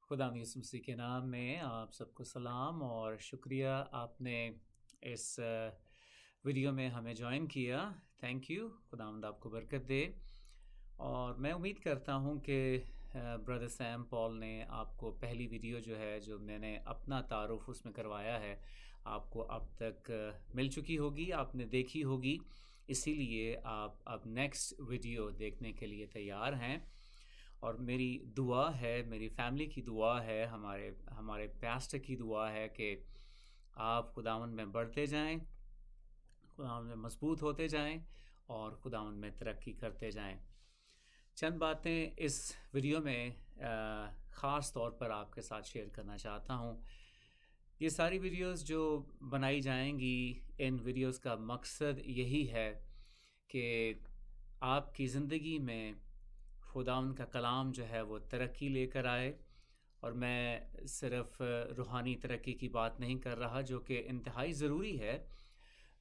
خدا یسوع مسیح کے نام میں آپ سب کو سلام اور شکریہ آپ نے اس ویڈیو میں ہمیں جوائن کیا۔ تھینک یو، خداوند آپ کو برکت دے۔ اور میں امید کرتا ہوں کہ بردر سیم پال نے آپ کو پہلی ویڈیو جو میں نے اپنا تعارف اس میں کروایا ہے آپ کو اب تک مل چکی ہوگی، آپ نے دیکھی ہوگی، اسی لیے آپ اب نیکسٹ ویڈیو دیکھنے کے لیے تیار ہیں۔ اور میری دعا ہے، میری فیملی کی دعا ہے، ہمارے پیسٹر کی دعا ہے کہ آپ خداوند میں بڑھتے جائیں، خداوند میں مضبوط ہوتے جائیں اور خداوند میں ترقی کرتے جائیں۔ چند باتیں اس ویڈیو میں خاص طور پر آپ کے ساتھ شیئر کرنا چاہتا ہوں۔ یہ ساری ویڈیوز جو بنائی جائیں گی، ان ویڈیوز کا مقصد یہی ہے کہ آپ کی زندگی میں خداوند کا کلام وہ ترقی لے کر آئے۔ اور میں صرف روحانی ترقی کی بات نہیں کر رہا، جو کہ انتہائی ضروری ہے،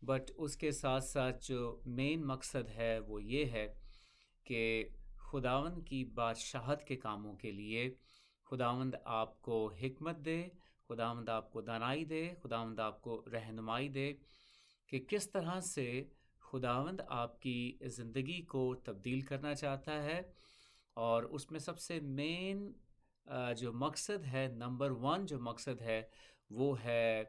بٹ اس کے ساتھ ساتھ جو مین مقصد ہے وہ یہ ہے کہ خداوند کی بادشاہت کے کاموں کے لیے خداوند آپ کو حکمت دے، خداوند آپ کو دانائی دے، خداوند آپ کو رہنمائی دے کہ کس طرح سے خداوند آپ کی زندگی کو تبدیل کرنا چاہتا ہے۔ اور اس میں سب سے مین جو مقصد ہے، نمبر 1 جو مقصد ہے وہ ہے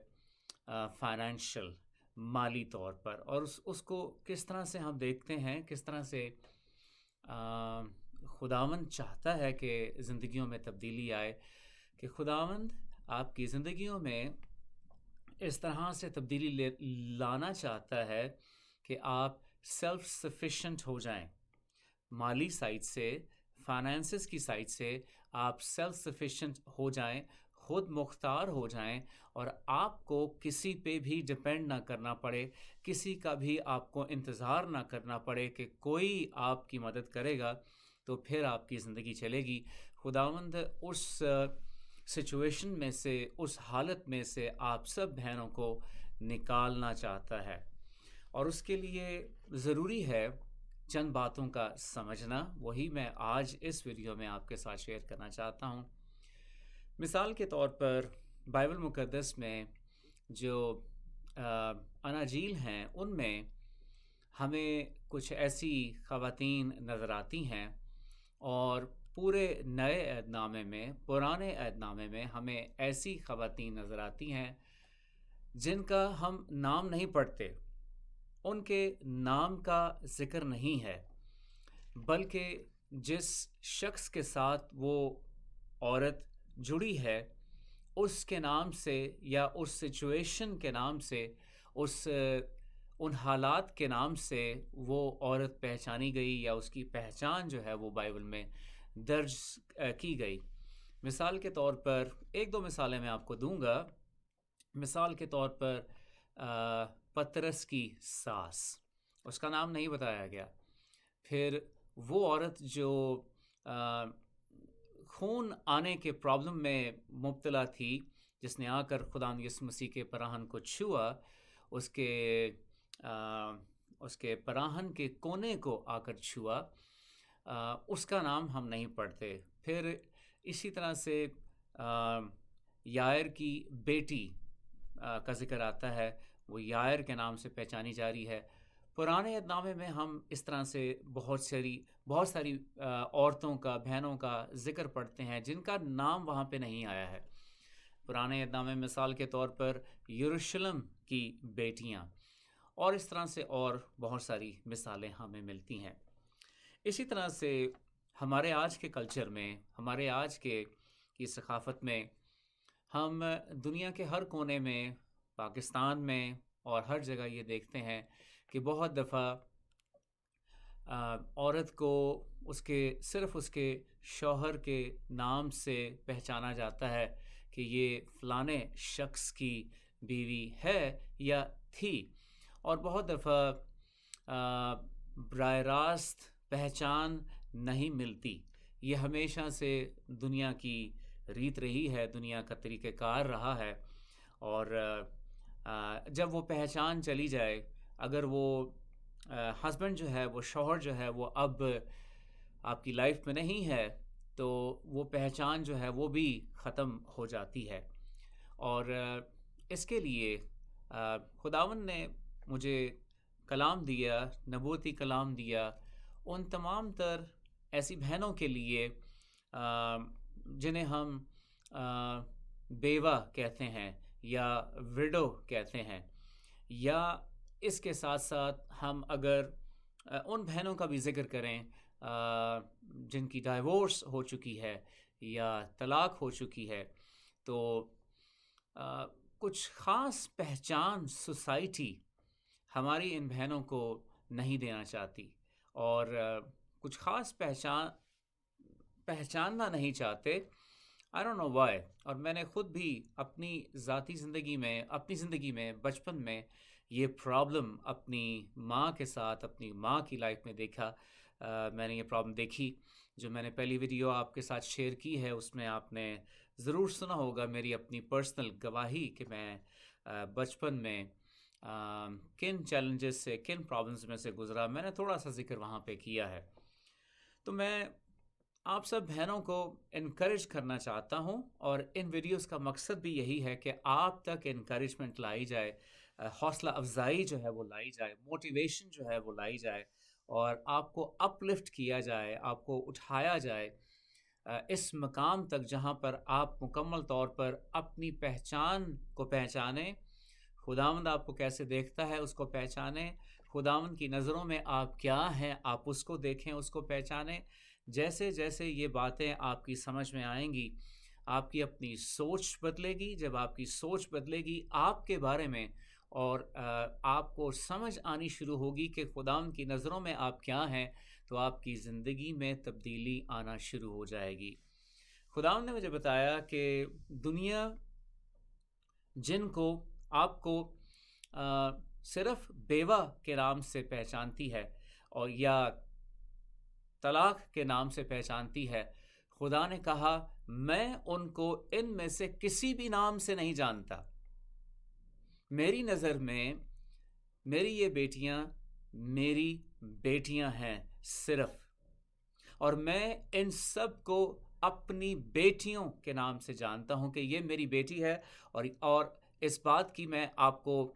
فائنینشل، مالی طور پر۔ اور اس کو کس طرح سے ہم دیکھتے ہیں، کس طرح سے خداوند چاہتا ہے کہ زندگیوں میں تبدیلی آئے، کہ خداوند آپ کی زندگیوں میں اس طرح سے تبدیلی لانا چاہتا ہے کہ آپ سیلف سفیشینٹ ہو جائیں، مالی سائڈ سے، فائنانسز کی سائڈ سے آپ سیلف سفیشینٹ ہو جائیں، خود مختار ہو جائیں، اور آپ کو کسی پہ بھی ڈپینڈ نہ کرنا پڑے، کسی کا بھی آپ کو انتظار نہ کرنا پڑے کہ کوئی آپ کی مدد کرے گا تو پھر آپ کی زندگی چلے گی۔ خداوند اس سچویشن میں سے، اس حالت میں سے آپ سب بہنوں کو نکالنا چاہتا ہے، اور اس کے لیے ضروری ہے چند باتوں کا سمجھنا۔ وہی میں آج اس ویڈیو میں آپ کے ساتھ شیئر کرنا چاہتا ہوں۔ مثال کے طور پر بائبل مقدس میں جو اناجیل ہیں، ان میں ہمیں کچھ ایسی خواتین نظر آتی ہیں، اور پورے نئے عہد نامے میں، پرانے عہد نامے میں ہمیں ایسی خواتین نظر آتی ہیں جن کا ہم نام نہیں پڑھتے، ان کے نام کا ذکر نہیں ہے، بلکہ جس شخص کے ساتھ وہ عورت جڑی ہے اس کے نام سے، یا اس سچویشن کے نام سے، ان حالات کے نام سے وہ عورت پہچانی گئی، یا اس کی پہچان وہ بائبل میں درج کی گئی۔ مثال کے طور پر ایک دو مثالیں میں آپ کو دوں گا۔ مثال کے طور پر پترس کی ساس، اس کا نام نہیں بتایا گیا۔ پھر وہ عورت جو خون آنے کے پرابلم میں مبتلا تھی، جس نے آ کر خدا یسوع مسیح کے پراہن کو چھوا، اس کے پراہن کے کونے کو آ کر چھوا، اس کا نام ہم نہیں پڑھتے۔ پھر اسی طرح سے یائر کی بیٹی کا ذکر آتا ہے، وہ یائر کے نام سے پہچانی جا رہی ہے۔ پرانے عہد نامے میں ہم اس طرح سے بہت ساری عورتوں کا، بہنوں کا ذکر پڑھتے ہیں جن کا نام وہاں پہ نہیں آیا ہے۔ پرانے عہد نامے مثال کے طور پر یروشلم کی بیٹیاں، اور اس طرح سے اور بہت ساری مثالیں ہمیں ملتی ہیں۔ اسی طرح سے ہمارے آج کے کلچر میں، ہمارے آج کی ثقافت میں، ہم دنیا کے ہر کونے میں، پاکستان میں اور ہر جگہ یہ دیکھتے ہیں کہ بہت دفعہ عورت کو صرف اس کے شوہر کے نام سے پہچانا جاتا ہے کہ یہ فلانے شخص کی بیوی ہے یا تھی، اور بہت دفعہ براہ راست پہچان نہیں ملتی۔ یہ ہمیشہ سے دنیا کی ریت رہی ہے، دنیا کا طریقہ کار رہا ہے، اور جب وہ پہچان چلی جائے، اگر وہ ہسبینڈ وہ شوہر وہ اب آپ کی لائف میں نہیں ہے، تو وہ پہچان جو ہے وہ بھی ختم ہو جاتی ہے. اور اس کے لیے خداوند نے مجھے کلام دیا، نبوتی کلام دیا ان تمام تر ایسی بہنوں کے لیے جنہیں ہم بیوہ کہتے ہیں یا وڈو کہتے ہیں، یا اس کے ساتھ ساتھ ہم اگر ان بہنوں کا بھی ذکر کریں جن کی ڈائیورس ہو چکی ہے یا طلاق ہو چکی ہے، تو کچھ خاص پہچان سوسائٹی ہماری ان بہنوں کو نہیں دینا چاہتی، اور کچھ خاص پہچاننا نہیں چاہتے. I don't know why. اور میں نے خود بھی اپنی ذاتی زندگی میں بچپن میں یہ پرابلم اپنی ماں کے ساتھ، اپنی ماں کی لائف میں دیکھا. میں نے یہ پرابلم دیکھی. جو میں نے پہلی ویڈیو آپ کے ساتھ شیئر کی ہے اس میں آپ نے ضرور سنا ہوگا میری اپنی پرسنل گواہی کہ میں بچپن میں کن چیلنجز سے، کن پرابلمز میں سے گزرا. میں نے تھوڑا سا ذکر وہاں پہ کیا ہے. تو میں آپ سب بہنوں کو انکریج کرنا چاہتا ہوں، اور ان ویڈیوز کا مقصد بھی یہی ہے کہ آپ تک انکریجمنٹ لائی جائے، حوصلہ افزائی جو ہے وہ لائی جائے، موٹیویشن جو ہے وہ لائی جائے، اور آپ کو اپ لفٹ کیا جائے، آپ کو اٹھایا جائے اس مقام تک جہاں پر آپ مکمل طور پر اپنی پہچان کو پہچانیں. خداوند آپ کو کیسے دیکھتا ہے اس کو پہچانیں. خداوند کی نظروں میں آپ کیا ہیں آپ اس کو دیکھیں، اس کو پہچانیں. جیسے جیسے یہ باتیں آپ کی سمجھ میں آئیں گی، آپ کی اپنی سوچ بدلے گی. جب آپ کی سوچ بدلے گی آپ کے بارے میں، اور آپ کو سمجھ آنی شروع ہوگی کہ خداوند کی نظروں میں آپ کیا ہیں، تو آپ کی زندگی میں تبدیلی آنا شروع ہو جائے گی. خداوند نے مجھے بتایا کہ دنیا جن کو آپ کو صرف بیوہ کے نام سے پہچانتی ہے اور یا طلاق کے نام سے پہچانتی ہے، خدا نے کہا میں ان کو ان میں سے کسی بھی نام سے نہیں جانتا. میری نظر میں میری یہ بیٹیاں میری بیٹیاں ہیں صرف، اور میں ان سب کو اپنی بیٹیوں کے نام سے جانتا ہوں کہ یہ میری بیٹی ہے. اور اس بات کی میں آپ کو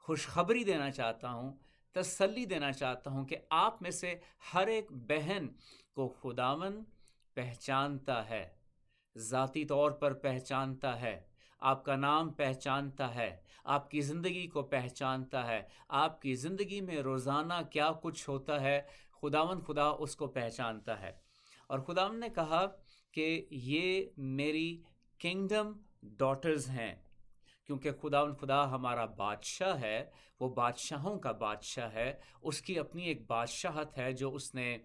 خوشخبری دینا چاہتا ہوں، تسلی دینا چاہتا ہوں کہ آپ میں سے ہر ایک بہن کو خداوند پہچانتا ہے، ذاتی طور پر پہچانتا ہے، آپ کا نام پہچانتا ہے، آپ کی زندگی کو پہچانتا ہے، آپ کی زندگی میں روزانہ کیا کچھ ہوتا ہے خدا اس کو پہچانتا ہے. اور خداوند نے کہا کہ یہ میری کنگڈم ڈاٹرز ہیں، کیونکہ خدا ہمارا بادشاہ ہے، وہ بادشاہوں کا بادشاہ ہے. اس کی اپنی ایک بادشاہت ہے جو اس نے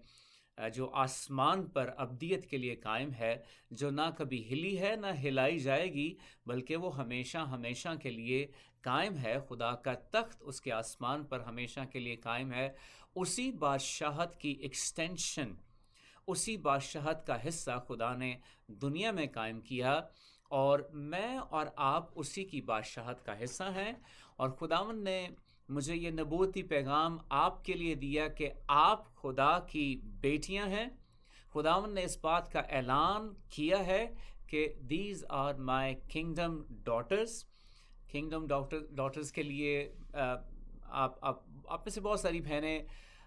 جو آسمان پر ابدیت کے لیے قائم ہے، جو نہ کبھی ہلی ہے نہ ہلائی جائے گی، بلکہ وہ ہمیشہ ہمیشہ کے لیے قائم ہے. خدا کا تخت اس کے آسمان پر ہمیشہ کے لیے قائم ہے. اسی بادشاہت کی ایکسٹینشن، اسی بادشاہت کا حصہ خدا نے دنیا میں قائم کیا، اور میں اور آپ اسی کی بادشاہت کا حصہ ہیں. اور خداوند نے مجھے یہ نبوتی پیغام آپ کے لیے دیا کہ آپ خدا کی بیٹیاں ہیں. خداوند نے اس بات کا اعلان کیا ہے کہ these are my kingdom daughters. Kingdom daughters کے لیے آپ میں سے بہت ساری بہنیں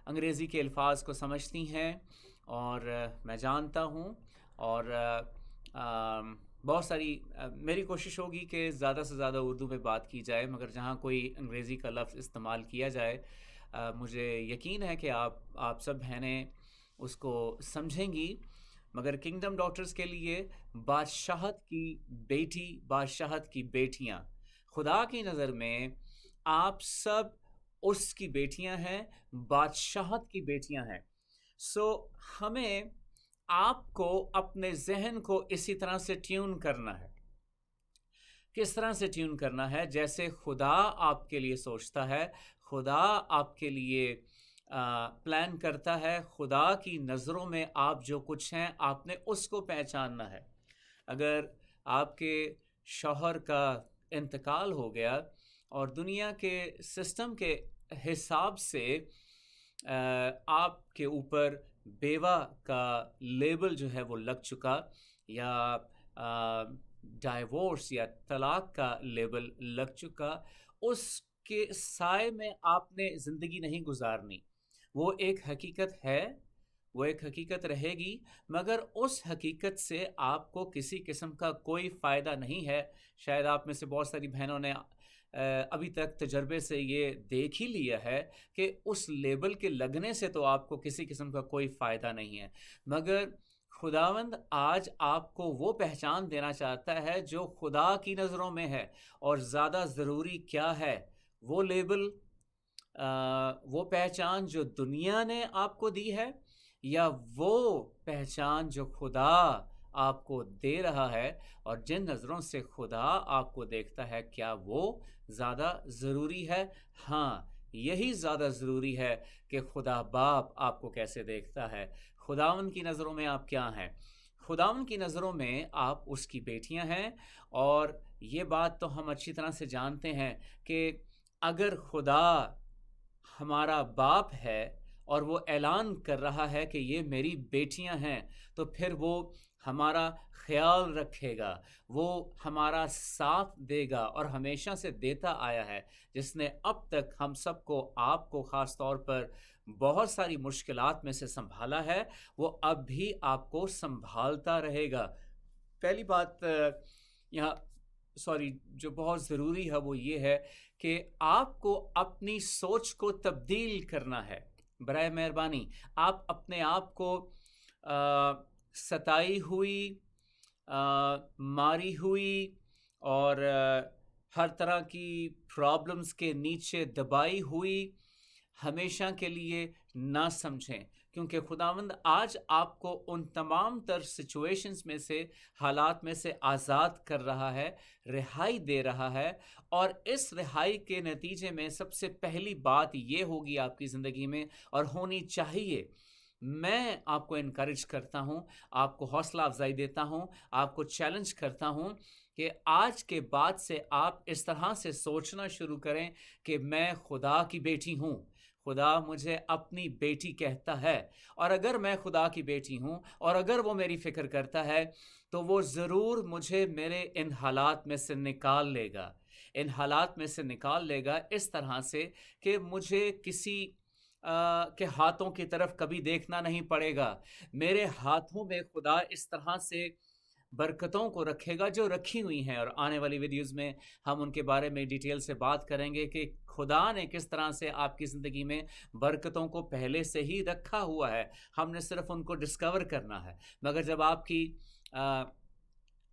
انگریزی کے الفاظ کو سمجھتی ہیں، اور میں جانتا ہوں، اور بہت ساری میری کوشش ہوگی کہ زیادہ سے زیادہ اردو میں بات کی جائے، مگر جہاں کوئی انگریزی کا لفظ استعمال کیا جائے مجھے یقین ہے کہ آپ سب بہنیں اس کو سمجھیں گی. مگر کنگڈم ڈاٹرز کے لیے بادشاہت کی بیٹی، بادشاہت کی بیٹیاں، خدا کی نظر میں آپ سب اس کی بیٹیاں ہیں، بادشاہت کی بیٹیاں ہیں. سو ہمیں آپ کو اپنے ذہن کو اسی طرح سے ٹیون کرنا ہے. کس طرح سے ٹیون کرنا ہے؟ جیسے خدا آپ کے لیے سوچتا ہے، خدا آپ کے لیے پلان کرتا ہے. خدا کی نظروں میں آپ جو کچھ ہیں آپ نے اس کو پہچاننا ہے. اگر آپ کے شوہر کا انتقال ہو گیا اور دنیا کے سسٹم کے حساب سے آپ کے اوپر بیوہ کا لیبل جو ہے وہ لگ چکا، یا ڈائیورس یا طلاق کا لیبل لگ چکا، اس کے سائے میں آپ نے زندگی نہیں گزارنی۔ وہ ایک حقیقت ہے، وہ ایک حقیقت رہے گی، مگر اس حقیقت سے آپ کو کسی قسم کا کوئی فائدہ نہیں ہے۔ شاید آپ میں سے بہت ساری بہنوں نے ابھی تک تجربے سے یہ دیکھ ہی لیا ہے کہ اس لیبل کے لگنے سے تو آپ کو کسی قسم کا کوئی فائدہ نہیں ہے، مگر خداوند آج آپ کو وہ پہچان دینا چاہتا ہے جو خدا کی نظروں میں ہے، اور زیادہ ضروری کیا ہے، وہ لیبل، وہ پہچان جو دنیا نے آپ کو دی ہے، یا وہ پہچان جو خدا آپ کو دے رہا ہے، اور جن نظروں سے خدا آپ کو دیکھتا ہے، کیا وہ زیادہ ضروری ہے؟ ہاں، یہی زیادہ ضروری ہے کہ خدا باپ آپ کو کیسے دیکھتا ہے۔ خداوند کی نظروں میں آپ کیا ہیں؟ خداوند کی نظروں میں آپ اس کی بیٹیاں ہیں، اور یہ بات تو ہم اچھی طرح سے جانتے ہیں کہ اگر خدا ہمارا باپ ہے اور وہ اعلان کر رہا ہے کہ یہ میری بیٹیاں ہیں، تو پھر وہ ہمارا خیال رکھے گا، وہ ہمارا ساتھ دے گا، اور ہمیشہ سے دیتا آیا ہے۔ جس نے اب تک ہم سب کو، آپ کو خاص طور پر، بہت ساری مشکلات میں سے سنبھالا ہے، وہ اب بھی آپ کو سنبھالتا رہے گا۔ پہلی بات یہاں سوری جو بہت ضروری ہے وہ یہ ہے کہ آپ کو اپنی سوچ کو تبدیل کرنا ہے۔ برائے مہربانی آپ اپنے آپ کو ستائی ہوئی، ماری ہوئی، اور ہر طرح کی پرابلمز کے نیچے دبائی ہوئی ہمیشہ کے لیے نہ سمجھیں، کیونکہ خداوند آج آپ کو ان تمام تر سچویشنز میں سے، حالات میں سے آزاد کر رہا ہے، رہائی دے رہا ہے، اور اس رہائی کے نتیجے میں سب سے پہلی بات یہ ہوگی آپ کی زندگی میں، اور ہونی چاہیے، میں آپ کو انکریج کرتا ہوں، آپ کو حوصلہ افزائی دیتا ہوں، آپ کو چیلنج کرتا ہوں کہ آج کے بعد سے آپ اس طرح سے سوچنا شروع کریں کہ میں خدا کی بیٹی ہوں، خدا مجھے اپنی بیٹی کہتا ہے، اور اگر میں خدا کی بیٹی ہوں اور اگر وہ میری فکر کرتا ہے تو وہ ضرور مجھے میرے ان حالات میں سے نکال لے گا، ان حالات میں سے نکال لے گا اس طرح سے کہ مجھے کسی کے ہاتھوں کی طرف کبھی دیکھنا نہیں پڑے گا۔ میرے ہاتھوں میں خدا اس طرح سے برکتوں کو رکھے گا جو رکھی ہوئی ہیں، اور آنے والی ویڈیوز میں ہم ان کے بارے میں ڈیٹیل سے بات کریں گے کہ خدا نے کس طرح سے آپ کی زندگی میں برکتوں کو پہلے سے ہی رکھا ہوا ہے، ہم نے صرف ان کو ڈسکور کرنا ہے۔ مگر جب آپ کی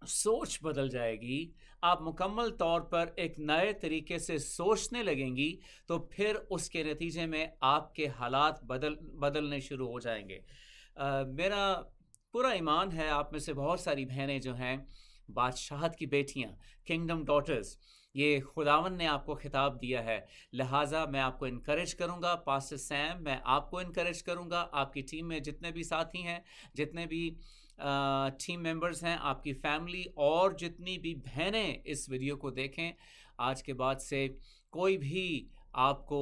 سوچ بدل جائے گی، آپ مکمل طور پر ایک نئے طریقے سے سوچنے لگیں گی، تو پھر اس کے نتیجے میں آپ کے حالات بدلنے شروع ہو جائیں گے۔ میرا پورا ایمان ہے آپ میں سے بہت ساری بہنیں جو ہیں بادشاہت کی بیٹیاں، کنگڈم ڈاٹرز، یہ خداون نے آپ کو خطاب دیا ہے، لہٰذا میں آپ کو انکریج کروں گا، پاسٹر سیم میں آپ کو انکریج کروں گا، آپ کی ٹیم میں جتنے بھی ساتھی ہیں، جتنے بھی ٹیم ممبرز ہیں، آپ کی فیملی، اور جتنی بھی بہنیں اس ویڈیو کو دیکھیں، آج کے بعد سے کوئی بھی آپ کو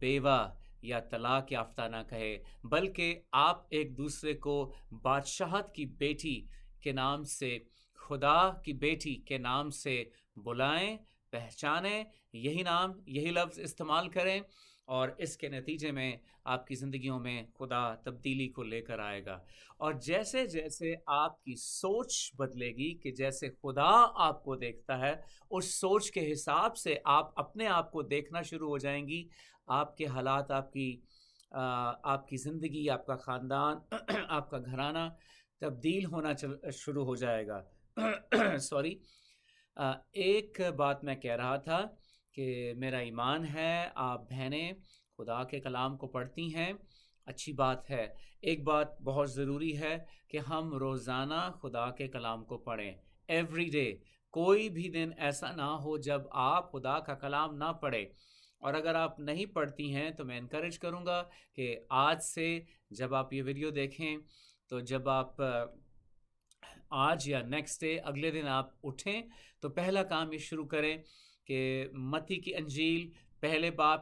بیوہ یا طلاق یافتہ نہ کہے، بلکہ آپ ایک دوسرے کو بادشاہت کی بیٹی کے نام سے، خدا کی بیٹی کے نام سے بلائیں، پہچانیں، یہی نام، یہی لفظ استعمال کریں، اور اس کے نتیجے میں آپ کی زندگیوں میں خدا تبدیلی کو لے کر آئے گا۔ اور جیسے جیسے آپ کی سوچ بدلے گی کہ جیسے خدا آپ کو دیکھتا ہے، اس سوچ کے حساب سے آپ اپنے آپ کو دیکھنا شروع ہو جائیں گی، آپ کے حالات، آپ کی زندگی، آپ کا خاندان آپ کا گھرانہ تبدیل ہونا شروع ہو جائے گا۔ سوری، ایک بات میں کہہ رہا تھا کہ میرا ایمان ہے آپ بہنیں خدا کے کلام کو پڑھتی ہیں، اچھی بات ہے۔ ایک بات بہت ضروری ہے کہ ہم روزانہ خدا کے کلام کو پڑھیں، ایوری ڈے۔ کوئی بھی دن ایسا نہ ہو جب آپ خدا کا کلام نہ پڑھیں، اور اگر آپ نہیں پڑھتی ہیں تو میں انکریج کروں گا کہ آج سے جب آپ یہ ویڈیو دیکھیں، تو جب آپ آج یا نیکسٹ ڈے، اگلے دن آپ اٹھیں تو پہلا کام یہ شروع کریں کہ متی کی انجیل پہلے باب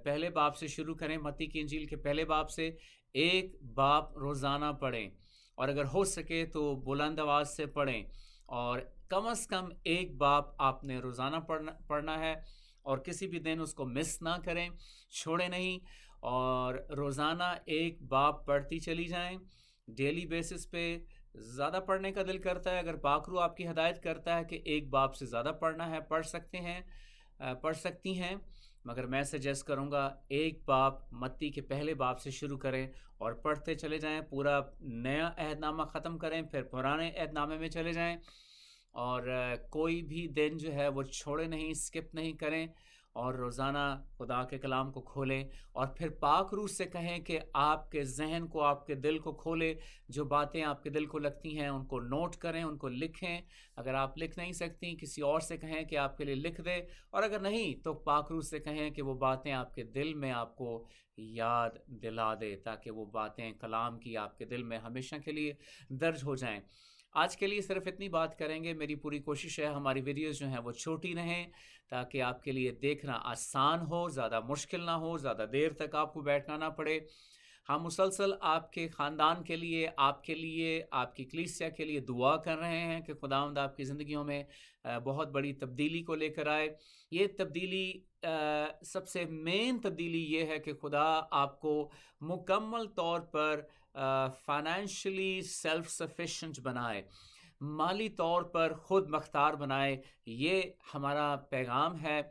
پہلے باب سے شروع کریں، متی کی انجیل کے پہلے باب سے 1 باب روزانہ پڑھیں، اور اگر ہو سکے تو بلند آواز سے پڑھیں، اور کم از کم 1 باب آپ نے روزانہ پڑھنا ہے، اور کسی بھی دن اس کو مس نہ کریں، چھوڑیں نہیں، اور روزانہ 1 باب پڑھتی چلی جائیں ڈیلی بیسس پہ۔ زیادہ پڑھنے کا دل کرتا ہے، اگر پاک روح آپ کی ہدایت کرتا ہے کہ 1 باب سے زیادہ پڑھنا ہے، پڑھ سکتی ہیں، مگر میں سجیسٹ کروں گا 1 باب متی کے پہلے باب سے شروع کریں اور پڑھتے چلے جائیں، پورا نیا عہد نامہ ختم کریں، پھر پرانے عہد نامے میں چلے جائیں، اور کوئی بھی دن جو ہے وہ چھوڑے نہیں، سکپ نہیں کریں، اور روزانہ خدا کے کلام کو کھولیں، اور پھر پاک روح سے کہیں کہ آپ کے ذہن کو، آپ کے دل کو کھولے، جو باتیں آپ کے دل کو لگتی ہیں ان کو نوٹ کریں، ان کو لکھیں۔ اگر آپ لکھ نہیں سکتی، کسی اور سے کہیں کہ آپ کے لیے لکھ دے، اور اگر نہیں تو پاک روح سے کہیں کہ وہ باتیں آپ کے دل میں آپ کو یاد دلا دے، تاکہ وہ باتیں کلام کی آپ کے دل میں ہمیشہ کے لیے درج ہو جائیں۔ آج کے لیے صرف اتنی بات کریں گے۔ میری پوری کوشش ہے ہماری ویڈیوز جو ہیں وہ چھوٹی رہیں، تاکہ آپ کے لیے دیکھنا آسان ہو، زیادہ مشکل نہ ہو، زیادہ دیر تک آپ کو بیٹھنا نہ پڑے۔ ہم مسلسل آپ کے خاندان کے لیے، آپ کے لیے، آپ کی کلیسیا کے لیے دعا کر رہے ہیں کہ خداوند آپ کی زندگیوں میں بہت بڑی تبدیلی کو لے کر آئے۔ یہ تبدیلی، سب سے مین تبدیلی یہ ہے کہ خدا آپ کو مکمل طور پر فائنینشلی سیلف سفیشینٹ بنائے، مالی طور پر خود مختار بنائے۔ یہ ہمارا پیغام ہے،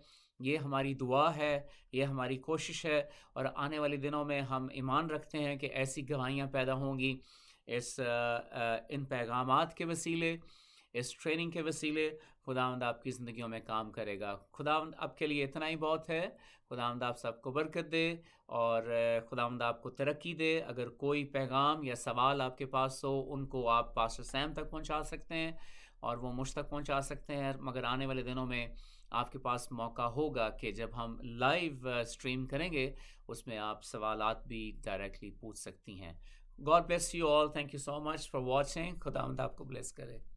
یہ ہماری دعا ہے، یہ ہماری کوشش ہے، اور آنے والے دنوں میں ہم ایمان رکھتے ہیں کہ ایسی گواہیاں پیدا ہوں گی ان پیغامات کے وسیلے، اس ٹریننگ کے وسیلے۔ خداوند آپ کی زندگیوں میں کام کرے گا۔ خداوند آپ کے لیے اتنا ہی بہت ہے۔ خداوند آپ سب کو برکت دے، اور خداوند آپ کو ترقی دے۔ اگر کوئی پیغام یا سوال آپ کے پاس ہو، ان کو آپ پاسٹر سیم تک پہنچا سکتے ہیں، اور وہ مجھ تک پہنچا سکتے ہیں، مگر آنے والے دنوں میں آپ کے پاس موقع ہوگا کہ جب ہم لائیو سٹریم کریں گے، اس میں آپ سوالات بھی ڈائریکٹلی پوچھ سکتی ہیں۔ God bless you all. Thank you so much for watching. خداوند آپ کو بلیس کرے۔